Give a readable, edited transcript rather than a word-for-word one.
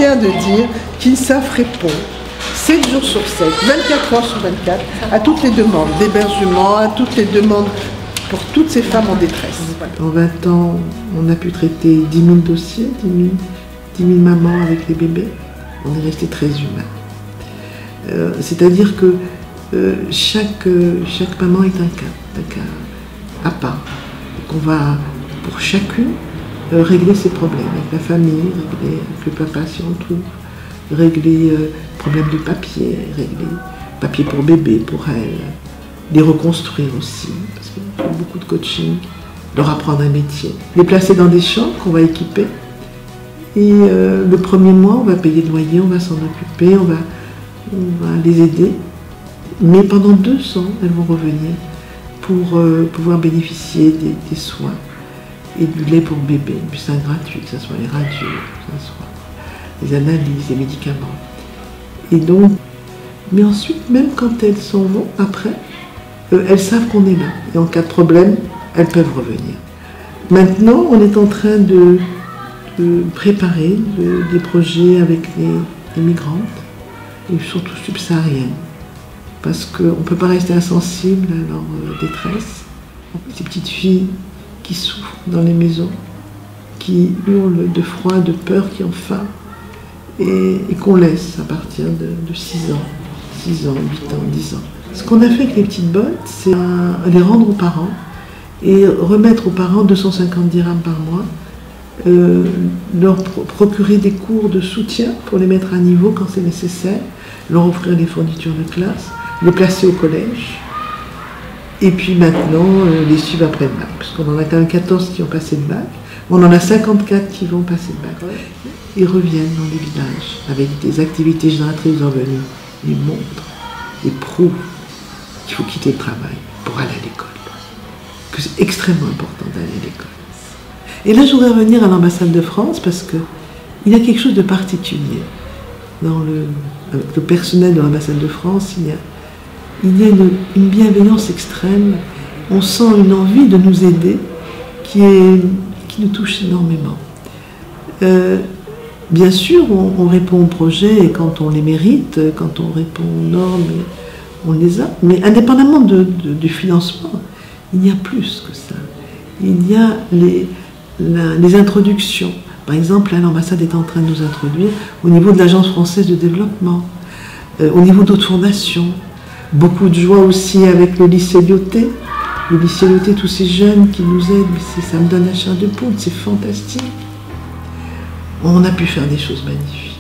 fiers de dire qu'INSAF répond 7 jours sur 7, 24 heures sur 24, à toutes les demandes d'hébergement, à toutes les demandes pour toutes ces femmes en détresse. En 20 ans, on a pu traiter 10 000 dossiers, 10 000 mamans avec les bébés. On est resté très humain. C'est-à-dire que chaque maman est un cas à part. Qu'on va, pour chacune, régler ses problèmes avec la famille, régler avec le papa si on trouve, régler problèmes de papier, régler papier pour bébé, pour elle, les reconstruire aussi, parce qu'il faut beaucoup de coaching, leur apprendre un métier, les placer dans des chambres qu'on va équiper. Et le premier mois, on va payer le loyer, on va s'en occuper, on va les aider. Mais pendant 2 ans, elles vont revenir pour pouvoir bénéficier des soins et du lait pour bébé, du sein gratuit, que ce soit les radios, que ce soit les analyses, les médicaments. Et donc, mais ensuite, même quand elles s'en vont après, elles savent qu'on est là. Et en cas de problème, elles peuvent revenir. Maintenant, on est en train de préparer des projets avec les migrantes, et surtout subsahariennes, parce qu'on ne peut pas rester insensible à leur détresse. Ces petites filles qui souffrent dans les maisons, qui hurlent de froid, de peur, qui ont faim, et qu'on laisse à partir de 6 ans, 8 ans, 10 ans. Ce qu'on a fait avec les petites bottes, c'est les rendre aux parents et remettre aux parents 250 dirhams par mois, leur procurer des cours de soutien pour les mettre à niveau quand c'est nécessaire, leur offrir des fournitures de classe, les placer au collège, et puis maintenant les suivre après le bac, parce qu'on en a quand même 14 qui ont passé le bac, on en a 54 qui vont passer le bac. Ils reviennent dans les villages avec des activités génératrices de revenus, ils montrent, ils prouvent qu'il faut quitter le travail pour aller à l'école, que c'est extrêmement important d'aller à l'école. Et là, je voudrais revenir à l'ambassade de France parce qu'il y a quelque chose de particulier avec le personnel de l'ambassade de France. Il y a une bienveillance extrême. On sent une envie de nous aider qui nous touche énormément. Bien sûr, on répond aux projets et quand on les mérite, quand on répond aux normes, on les a. Mais indépendamment du financement, il y a plus que ça. Il y a les introductions. Par exemple, là, l'ambassade est en train de nous introduire au niveau de l'Agence française de développement, au niveau d'autres fondations. Beaucoup de joie aussi avec le lycée Lyoté. Le lycée Lyoté, tous ces jeunes qui nous aident, ça me donne la chair de poule, c'est fantastique. On a pu faire des choses magnifiques.